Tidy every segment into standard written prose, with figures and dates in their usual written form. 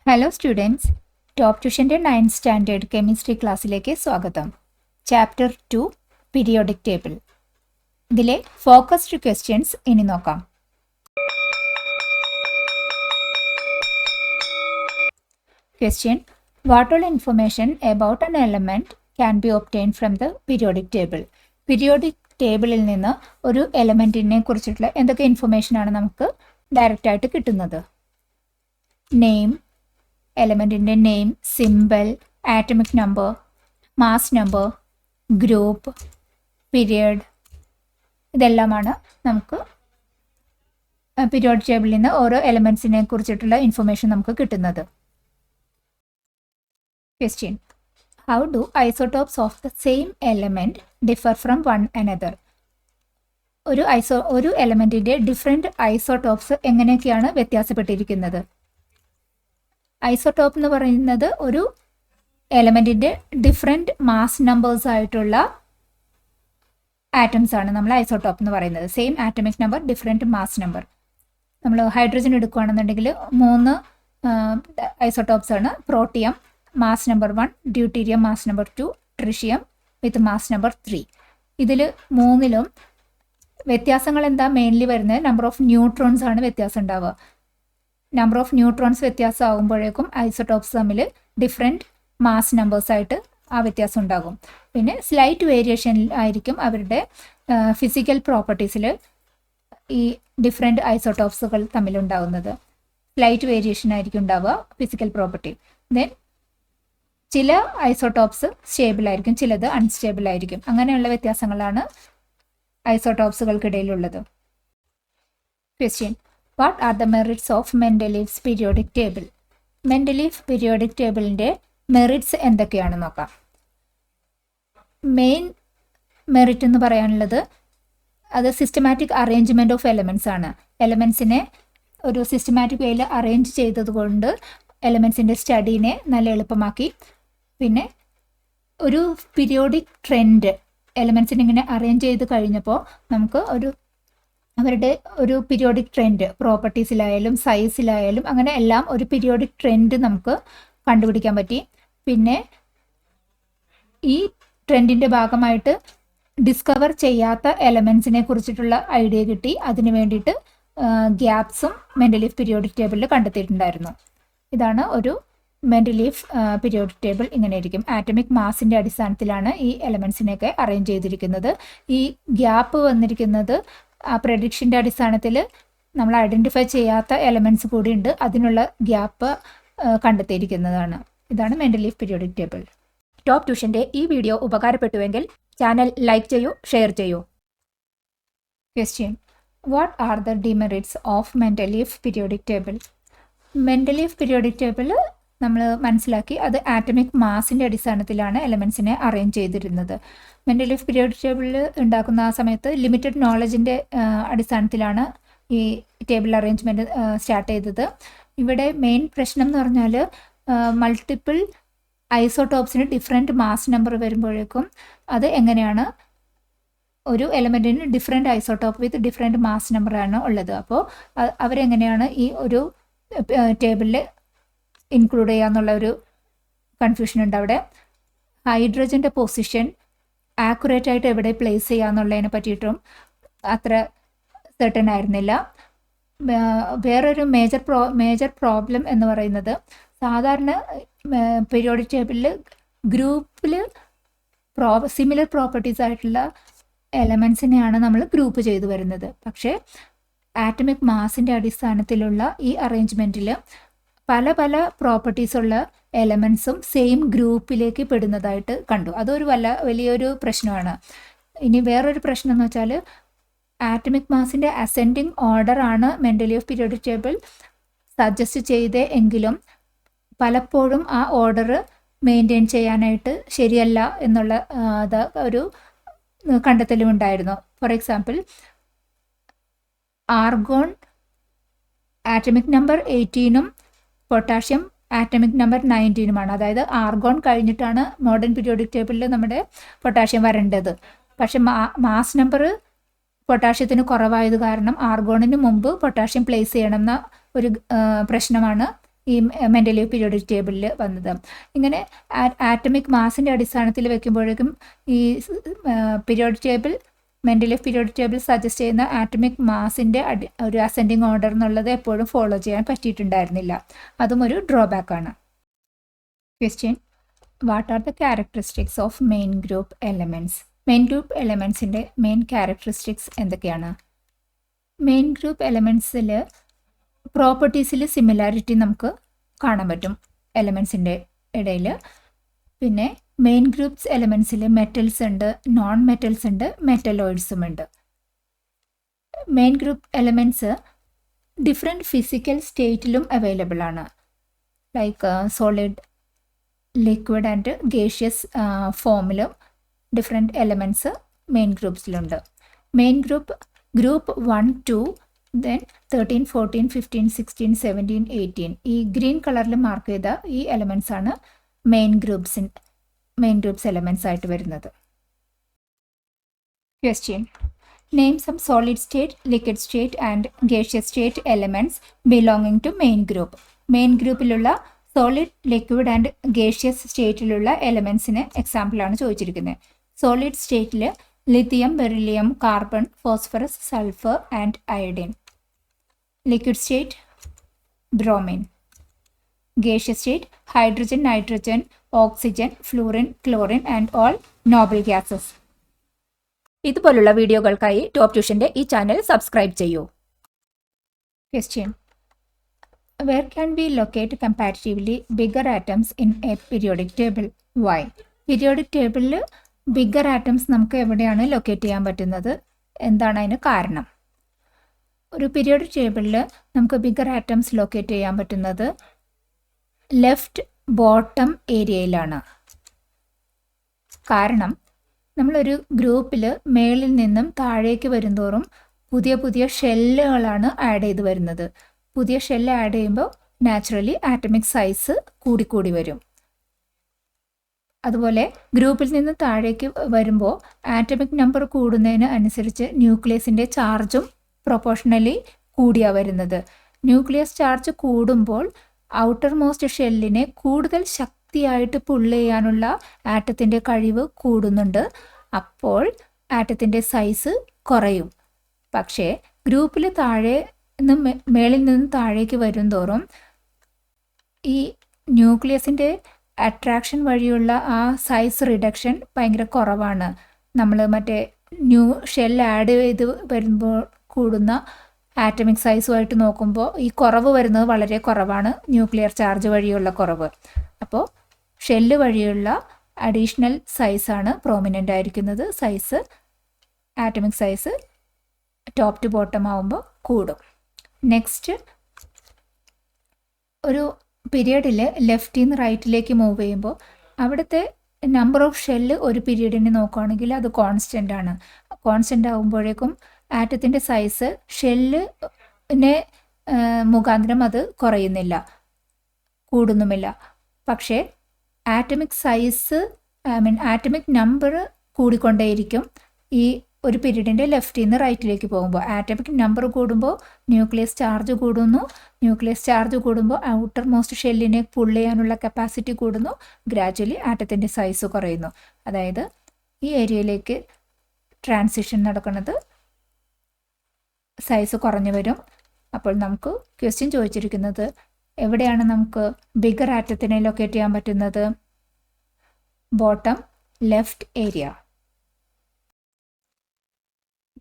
Hello students, top ട്യൂഷൻ്റെ 9th standard chemistry ക്ലാസ്സിലേക്ക് സ്വാഗതം. Chapter 2 periodic table. ഇതിലെ ഫോക്കസ്ഡ് ക്വസ്റ്റ്യൻസ് ഇനി നോക്കാം. Question: what all information about an element can be obtained from the periodic table? Periodic ടേബിളിൽ നിന്ന് ഒരു എലമെൻറ്റിനെ കുറിച്ചിട്ടുള്ള എന്തൊക്കെ ഇൻഫർമേഷനാണ് നമുക്ക് ഡയറക്റ്റായിട്ട് കിട്ടുന്നത്? നെയിം, എലമെൻറ്റിൻ്റെ name, symbol, atomic number, mass number, group, period, ഇതെല്ലാമാണ് നമുക്ക് പീരിയോഡിക് ടേബിളിൽ നിന്ന് ഓരോ എലമെൻറ്റ്സിനെ കുറിച്ചിട്ടുള്ള ഇൻഫർമേഷൻ നമുക്ക് കിട്ടുന്നത്. Question: how do isotopes of the same element differ from one another? ഒരു എലമെൻറ്റിൻ്റെ ഡിഫറെൻറ്റ് ഐസോടോപ്സ് എങ്ങനെയൊക്കെയാണ് വ്യത്യാസപ്പെട്ടിരിക്കുന്നത്? ഐസോടോപ്പ് എന്ന് പറയുന്നത് ഒരു എലമെൻറ്റിൻ്റെ ഡിഫറെൻറ്റ് മാസ് നമ്പേഴ്സ് ആയിട്ടുള്ള ആറ്റംസ് ആണ് നമ്മൾ ഐസോടോപ്പ് എന്ന് പറയുന്നത്. Same atomic number, different mass number. നമ്മൾ ഹൈഡ്രജൻ എടുക്കുകയാണെന്നുണ്ടെങ്കിൽ 3 ഐസോടോപ്സ് ആണ്. Protium mass number 1, deuterium mass number 2, tritium വിത്ത് മാസ് നമ്പർ 3. ഇതിൽ 3ലും വ്യത്യാസങ്ങൾ എന്താ മെയിൻലി വരുന്നത്? നമ്പർ ഓഫ് ന്യൂട്രോൺസ് ആണ് വ്യത്യാസം ഉണ്ടാവുക. നമ്പർ ഓഫ് ന്യൂട്രോൺസ് വ്യത്യാസമാകുമ്പോഴേക്കും ഐസോടോപ്സ് തമ്മിൽ ഡിഫറെൻറ്റ് മാസ് നമ്പേഴ്സായിട്ട് ആ വ്യത്യാസം ഉണ്ടാകും. പിന്നെ സ്ലൈറ്റ് വേരിയേഷൻ ആയിരിക്കും അവരുടെ ഫിസിക്കൽ പ്രോപ്പർട്ടീസിൽ ഈ ഡിഫറെൻറ്റ് ഐസോടോപ്സുകൾ തമ്മിലുണ്ടാകുന്നത്. സ്ലൈറ്റ് വേരിയേഷൻ ആയിരിക്കും ഉണ്ടാവുക ഫിസിക്കൽ പ്രോപ്പർട്ടി. ദെൻ ചില ഐസോടോപ്സ് സ്റ്റേബിൾ ആയിരിക്കും, ചിലത് അൺസ്റ്റേബിൾ ആയിരിക്കും. അങ്ങനെയുള്ള വ്യത്യാസങ്ങളാണ് ഐസോടോപ്സുകൾക്കിടയിലുള്ളത്. Question: what are the merits of Mendeleev's periodic table? Mendeleev periodic ടേബിളിൻ്റെ മെറിറ്റ്സ് എന്തൊക്കെയാണെന്ന് നോക്കാം. മെയിൻ മെറിറ്റ് എന്ന് പറയാനുള്ളത് അത് സിസ്റ്റമാറ്റിക് അറേഞ്ച്മെൻറ്റ് ഓഫ് എലമെൻറ്റ്സ് ആണ്. എലമെൻറ്റ്സിനെ ഒരു സിസ്റ്റമാറ്റിക് വേയിൽ അറേഞ്ച് ചെയ്തതുകൊണ്ട് എലമെൻറ്റ്സിൻ്റെ സ്റ്റഡീനെ നല്ല എളുപ്പമാക്കി. പിന്നെ ഒരു പീരിയോഡിക് ട്രെൻഡ് എലമെൻറ്റ്സിനെ ഇങ്ങനെ അറേഞ്ച് ചെയ്ത് കഴിഞ്ഞപ്പോൾ നമുക്ക് അവരുടെ ഒരു പീരിയോഡിക് ട്രെൻഡ് പ്രോപ്പർട്ടീസിലായാലും സൈസിലായാലും അങ്ങനെ എല്ലാം ഒരു പീരിയോഡിക് ട്രെൻഡ് നമുക്ക് കണ്ടുപിടിക്കാൻ പറ്റി. പിന്നെ ഈ ട്രെൻഡിൻ്റെ ഭാഗമായിട്ട് ഡിസ്കവർ ചെയ്യാത്ത എലമെൻറ്റ്സിനെ കുറിച്ചിട്ടുള്ള ഐഡിയ കിട്ടി. അതിന് വേണ്ടിയിട്ട് ഗ്യാപ്സും മെൻഡലീവ് പീരിയോഡിക് ടേബിളിൽ കണ്ടെത്തിയിട്ടുണ്ടായിരുന്നു. ഇതാണ് ഒരു മെൻഡലീവ് പീരിയോഡിക് ടേബിൾ. ഇങ്ങനെ ഇരിക്കും. ആറ്റമിക് മാസിൻ്റെ അടിസ്ഥാനത്തിലാണ് ഈ എലമെൻറ്റ്സിനെയൊക്കെ അറേഞ്ച് ചെയ്തിരിക്കുന്നത്. ഈ ഗ്യാപ്പ് വന്നിരിക്കുന്നത് ആ പ്രഡിക്ഷൻ്റെ അടിസ്ഥാനത്തിൽ നമ്മൾ ഐഡൻറ്റിഫൈ ചെയ്യാത്ത എലമെൻറ്റ്സ് കൂടി ഉണ്ട്, അതിനുള്ള ഗ്യാപ്പ് കണ്ടെത്തിയിരിക്കുന്നതാണ്. ഇതാണ് മെൻഡലീവ് പീരിയോഡിക് ടേബിൾ. ടോപ്പ് ട്യൂഷൻ്റെ ഈ വീഡിയോ ഉപകാരപ്പെട്ടുവെങ്കിൽ ചാനൽ ലൈക്ക് ചെയ്യൂ, ഷെയർ ചെയ്യൂ. Question: what are the demerits of Mendeleev periodic table? Mendeleev periodic table നമ്മൾ മനസ്സിലാക്കി അത് ആറ്റമിക് മാസിൻ്റെ അടിസ്ഥാനത്തിലാണ് എലമെൻറ്റ്സിനെ അറേഞ്ച് ചെയ്തിരുന്നത്. മെൻഡലീവ് പീരിയോഡിക് ടേബിൾ ഉണ്ടാക്കുന്ന ആ സമയത്ത് ലിമിറ്റഡ് നോളജിൻ്റെ അടിസ്ഥാനത്തിലാണ് ഈ ടേബിൾ അറേഞ്ച്മെൻറ്റ് സ്റ്റാർട്ട് ചെയ്തത്. ഇവിടെ മെയിൻ പ്രശ്നം എന്ന് പറഞ്ഞാൽ മൾട്ടിപ്പിൾ ഐസോടോപ്സിന് ഡിഫറെൻറ്റ് മാസ് നമ്പർ വരുമ്പോഴേക്കും അത് എങ്ങനെയാണ് ഒരു എലമെൻറ്റിന് different isotope with different mass നമ്പറാണ് ഉള്ളത്. അപ്പോൾ അവരെങ്ങനെയാണ് ഈ ഒരു ടേബിളിൽ ഇൻക്ലൂഡ് ചെയ്യുക എന്നുള്ള ഒരു കൺഫ്യൂഷൻ ഉണ്ട് അവിടെ. ഹൈഡ്രജൻ്റെ പൊസിഷൻ ആക്യുറേറ്റ് ആയിട്ട് എവിടെ പ്ലേസ് ചെയ്യുക എന്നുള്ളതിനെ പറ്റിയിട്ടും അത്ര സെർട്ടൺ ആയിരുന്നില്ല. വേറൊരു മേജർ പ്രോബ്ലം എന്ന് പറയുന്നത് സാധാരണ പീരിയോഡിക് ടേബിളിൽ ഗ്രൂപ്പിൽ സിമിലർ പ്രോപ്പർട്ടീസ് ആയിട്ടുള്ള എലമെൻസിനെയാണ് നമ്മൾ ഗ്രൂപ്പ് ചെയ്തു വരുന്നത്. പക്ഷേ ആറ്റമിക് മാസിൻ്റെ അടിസ്ഥാനത്തിലുള്ള ഈ അറേഞ്ച്മെൻറ്റിൽ പല പ്രോപ്പർട്ടീസുള്ള എലമെൻസും സെയിം ഗ്രൂപ്പിലേക്ക് പെടുന്നതായിട്ട് കണ്ടു. അതൊരു വലിയൊരു പ്രശ്നമാണ്. ഇനി വേറൊരു പ്രശ്നം എന്ന് വെച്ചാൽ ആറ്റമിക് മാസിൻ്റെ അസെൻഡിങ് ഓർഡർ ആണ് മെൻഡലീവ് പീരിയോഡിക് ടേബിൾ സജസ്റ്റ് ചെയ്തേ എങ്കിലും പലപ്പോഴും ആ ഓർഡർ മെയിൻറ്റെയിൻ ചെയ്യാനായിട്ട് ശരിയല്ല എന്നുള്ള ഒരു കണ്ടെത്തലും ഉണ്ടായിരുന്നു. For example, argon atomic number 18 potassium atomic number 19 അതായത് ആർഗോൺ കഴിഞ്ഞിട്ടാണ് മോഡേൺ പീരിയോഡിക് ടേബിളിൽ നമ്മുടെ പൊട്ടാഷ്യം വരേണ്ടത്. പക്ഷെ മാസ് നമ്പർ പൊട്ടാഷ്യത്തിന് കുറവായത് കാരണം ആർഗോണിന് മുമ്പ് പൊട്ടാഷ്യം പ്ലേസ് ചെയ്യണമെന്ന ഒരു പ്രശ്നമാണ് ഈ മെൻഡലീവ് പീരിയോഡിക് ടേബിളിൽ വന്നത്. ഇങ്ങനെ ആറ്റമിക് മാസിൻ്റെ അടിസ്ഥാനത്തിൽ വെക്കുമ്പോഴേക്കും ഈ periodic table Mendeleev periodic table suggest ചെയ്യുന്ന ആറ്റമിക് മാസിൻ്റെ ഒരു അസെൻഡിങ് ഓർഡർ എന്നുള്ളത് എപ്പോഴും ഫോളോ ചെയ്യാൻ പറ്റിയിട്ടുണ്ടായിരുന്നില്ല. അതും ഒരു ഡ്രോബാക്കാണ്. Question: what are the characteristics of main group elements? Main group എലമെൻറ്റ്സിൻ്റെ മെയിൻ ക്യാരക്ടറിസ്റ്റിക്സ് എന്തൊക്കെയാണ്? മെയിൻ ഗ്രൂപ്പ് എലമെൻറ്റ്സിൽ പ്രോപ്പർട്ടീസിൽ സിമിലാരിറ്റി നമുക്ക് കാണാൻ പറ്റും എലമെൻറ്റ്സിൻ്റെ ഇടയിൽ. പിന്നെ മെയിൻ ഗ്രൂപ്പ്സ് എലമെൻറ്റ്സിൽ മെറ്റൽസ് ഉണ്ട്, നോൺ മെറ്റൽസ് ഉണ്ട്, മെറ്റലോയിഡ്സും ഉണ്ട്. Main group elements different physical സ്റ്റേറ്റിലും അവൈലബിൾ ആണ്. Like solid, liquid and gaseous ഫോമിലും ഡിഫറെൻറ്റ് എലമെൻറ്റ്സ് മെയിൻ ഗ്രൂപ്പ്സിലുണ്ട്. മെയിൻ ഗ്രൂപ്പ് 1, 2, ദെൻ 13, 14, 15, 16, 17, 18 ഈ ഗ്രീൻ കളറിൽ മാർക്ക് ചെയ്ത ഈ എലമെൻറ്റ്സ് ആണ് മെയിൻ ഗ്രൂപ്പ്സ് എലമെൻറ്റ്സ് ആയിട്ട് വരുന്നത്. Question: name some solid state, liquid state and gaseous state elements belonging to main group. മെയിൻ ഗ്രൂപ്പിലുള്ള സോളിഡ്, ലിക്വിഡ് ആൻഡ് ഗേഷ്യസ് സ്റ്റേറ്റിലുള്ള എലമെൻറ്റ്സിന് എക്സാമ്പിളാണ് ചോദിച്ചിരിക്കുന്നത്. സോളിഡ് സ്റ്റേറ്റിൽ lithium, beryllium, carbon, phosphorus, sulphur and iodine. Liquid state bromine. Gaseous state hydrogen, nitrogen, oxygen, fluorine, chlorine and all noble gases. ഇതുപോലുള്ള വീഡിയോകൾക്കായി top ട്യൂഷൻ്റെ ഈ ചാനൽ സബ്സ്ക്രൈബ് ചെയ്യൂ. Question: where can we locate comparatively bigger atoms in a periodic table? Why? Periodic ടേബിളിൽ bigger atoms നമുക്ക് എവിടെയാണ് locate ചെയ്യാൻ പറ്റുന്നത്? എന്താണ് അതിന് കാരണം? ഒരു പീരിയോഡിക് ടേബിളിൽ നമുക്ക് ബിഗ്ഗർ ആറ്റംസ് ലൊക്കേറ്റ് ചെയ്യാൻ പറ്റുന്നത് ലെഫ്റ്റ് ബോട്ടം ഏരിയയിലാണ്. കാരണം നമ്മളൊരു ഗ്രൂപ്പിൽ മേളിൽ നിന്നും താഴേക്ക് വരുന്തോറും പുതിയ പുതിയ ഷെല്ലുകളാണ് ആഡ് ചെയ്ത് വരുന്നത്. പുതിയ ഷെല്ല് ആഡ് ചെയ്യുമ്പോൾ നാച്ചുറലി ആറ്റമിക് സൈസ് കൂടിക്കൂടി വരും. അതുപോലെ ഗ്രൂപ്പിൽ നിന്ന് താഴേക്ക് വരുമ്പോൾ ആറ്റമിക് നമ്പർ കൂടുന്നതിന് അനുസരിച്ച് ന്യൂക്ലിയസിൻ്റെ ചാർജും പ്രൊപ്പോർഷണലി കൂടിയാണ് വരുന്നത്. ന്യൂക്ലിയസ് ചാർജ് കൂടുമ്പോൾ ഔട്ടർ മോസ്റ്റ് ഷെല്ലിനെ കൂടുതൽ ശക്തിയായിട്ട് പുള്ള് ചെയ്യാനുള്ള ആറ്റത്തിൻ്റെ കഴിവ് കൂടുന്നുണ്ട്. അപ്പോൾ ആറ്റത്തിൻ്റെ സൈസ് കുറയും. പക്ഷേ ഗ്രൂപ്പിൽ മേളിൽ നിന്ന് താഴേക്ക് വരും തോറും ഈ ന്യൂക്ലിയസിൻ്റെ അട്രാക്ഷൻ വഴിയുള്ള ആ സൈസ് റിഡക്ഷൻ ഭയങ്കര കുറവാണ്. നമ്മൾ മറ്റേ ഷെൽ ആഡ് ചെയ്ത് വരുമ്പോൾ കൂടുന്ന ആറ്റമിക് സൈസുമായിട്ട് നോക്കുമ്പോൾ ഈ കുറവ് വരുന്നത് വളരെ കുറവാണ്, ന്യൂക്ലിയർ ചാർജ് വഴിയുള്ള കുറവ്. അപ്പോൾ ഷെല്ല് വഴിയുള്ള അഡീഷണൽ സൈസാണ് പ്രോമിനൻ്റ് ആയിരിക്കുന്നത്. Atomic size top to bottom ആവുമ്പോൾ കൂടും. നെക്സ്റ്റ്, ഒരു പീരിയഡിൽ ലെഫ്റ്റിൽ നിന്ന് റൈറ്റിലേക്ക് മൂവ് ചെയ്യുമ്പോൾ അവിടുത്തെ നമ്പർ ഓഫ് ഷെല്ല് ഒരു പീരിയഡിന് നോക്കുകയാണെങ്കിൽ അത് കോൺസ്റ്റൻ്റ് ആണ്. കോൺസ്റ്റൻ്റ് ആകുമ്പോഴേക്കും ആറ്റത്തിൻ്റെ സൈസ് ഷെല്ലിനെ മുഖാന്തരം അത് കുറയുന്നില്ല, കൂടുന്നുമില്ല. പക്ഷേ ആറ്റമിക് സൈസ് ആറ്റമിക് നമ്പർ കൂടിക്കൊണ്ടേയിരിക്കും ഈ ഒരു പീരീഡിൻ്റെ ലെഫ്റ്റിൽ നിന്ന് റൈറ്റിലേക്ക് പോകുമ്പോൾ. ആറ്റമിക് നമ്പർ കൂടുമ്പോൾ ന്യൂക്ലിയസ് ചാർജ് കൂടുന്നു. ന്യൂക്ലിയസ് ചാർജ് കൂടുമ്പോൾ ഔട്ടർ മോസ്റ്റ് ഷെല്ലിനെ പുൾ ചെയ്യാനുള്ള കപ്പാസിറ്റി കൂടുന്നു. ഗ്രാജ്വലി ആറ്റത്തിൻ്റെ സൈസ് കുറയുന്നു. അതായത് ഈ ഏരിയയിലേക്ക് ട്രാൻസിഷൻ നടക്കുന്നത് സൈസ് കുറഞ്ഞു വരും. അപ്പോൾ നമുക്ക് ക്വസ്റ്റ്യൻ ചോദിച്ചിരിക്കുന്നത് എവിടെയാണ് നമുക്ക് ബിഗർ ആറ്റത്തിനെ ലൊക്കേറ്റ് ചെയ്യാൻ പറ്റുന്നത്? Bottom left area.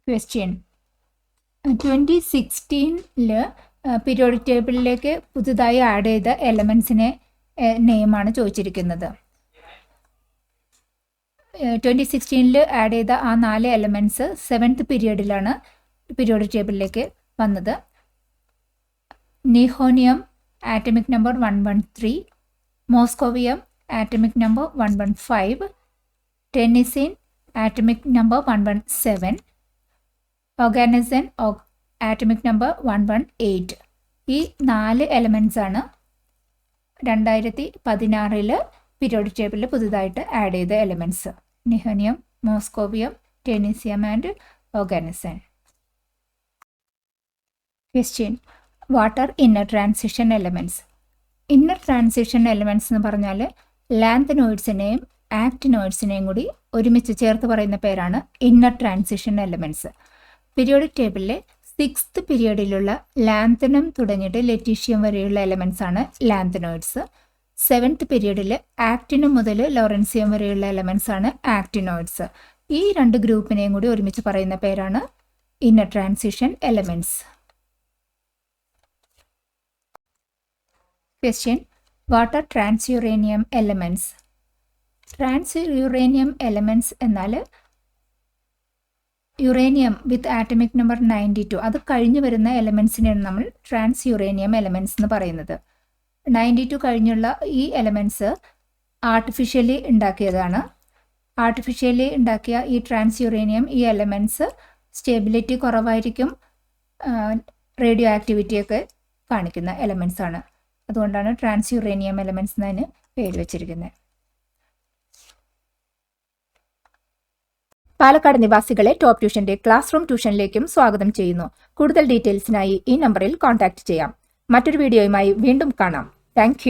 Question: 2016 periodic ടേബിളിലേക്ക് പുതുതായി ആഡ് ചെയ്ത എലമെൻസിനെ നെയിമാണ് ചോദിച്ചിരിക്കുന്നത്. 2016 ആഡ് ചെയ്ത ആ 4 എലമെൻറ്റ്സ് 7th പീരിയഡിലാണ് പീരിയോഡിക് ടേബിളിലേക്ക് വന്നത്. Nihonium atomic number 113, moscovium atomic number 115, tennessine atomic number 117, oganesson atomic number 118. ഈ 4 എലമെൻറ്റ്സ് ആണ് 2016 പീരിയോഡിക് ടേബിളിൽ പുതുതായിട്ട് ആഡ് ചെയ്ത elements. Nihonium, moscovium, tennessine and oganesson. Question: what are inner transition elements? Inner transition elements എന്ന് പറഞ്ഞാൽ ലാന്തനോയിഡ്സിനെയും ആക്റ്റിനോയിഡ്സിനെയും കൂടി ഒരുമിച്ച് ചേർത്ത് പറയുന്ന പേരാണ് ഇന്നർ ട്രാൻസിഷൻ എലമെൻറ്റ്സ്. പീരിയോഡിക് ടേബിളിലെ 6th പീരിയഡിലുള്ള ലാന്തനം തുടങ്ങിയിട്ട് ലെറ്റീഷ്യം വരെയുള്ള എലമെൻറ്റ്സ് ആണ് ലാന്തനോയിഡ്സ്. 7th പീരിയഡിൽ ആക്റ്റിനം മുതൽ ലോറൻസിയം വരെയുള്ള എലമെൻറ്റ്സ് ആണ് ആക്റ്റിനോയിഡ്സ്. ഈ 2 ഗ്രൂപ്പിനെയും കൂടി ഒരുമിച്ച് പറയുന്ന പേരാണ് inner transition elements. Question: what are transuranium elements? Transuranium elements എന്നാൽ യുറേനിയം വിത്ത് ആറ്റമിക് നമ്പർ 92 അത് കഴിഞ്ഞ് വരുന്ന എലമെൻറ്റ്സിനെയാണ് നമ്മൾ ട്രാൻസ്യൂറേനിയം എലമെൻറ്റ്സ് എന്ന് പറയുന്നത്. 92 കഴിഞ്ഞുള്ള ഈ എലമെൻറ്റ്സ് ആർട്ടിഫിഷ്യലി ഉണ്ടാക്കിയതാണ്. ആർട്ടിഫിഷ്യലി ഉണ്ടാക്കിയ ഈ ട്രാൻസ്യൂറേനിയം ഈ എലമെൻറ്റ്സ് സ്റ്റെബിലിറ്റി കുറവായിരിക്കും, റേഡിയോ ആക്ടിവിറ്റിയൊക്കെ കാണിക്കുന്ന എലമെൻറ്റ്സ് ആണ്. അതുകൊണ്ടാണ് ട്രാൻസ്യൂറേനിയം എലമെൻറ്റ്സ് എന്നതിന് പേര് വച്ചിരിക്കുന്നത്. പാലക്കാട് നിവാസികളെ ടോപ്പ് ട്യൂഷന്റെ ക്ലാസ് റൂം ട്യൂഷനിലേക്കും സ്വാഗതം ചെയ്യുന്നു. കൂടുതൽ ഡീറ്റെയിൽസിനായി ഈ നമ്പറിൽ കോൺടാക്ട് ചെയ്യാം. മറ്റൊരു വീഡിയോയുമായി വീണ്ടും കാണാം. താങ്ക്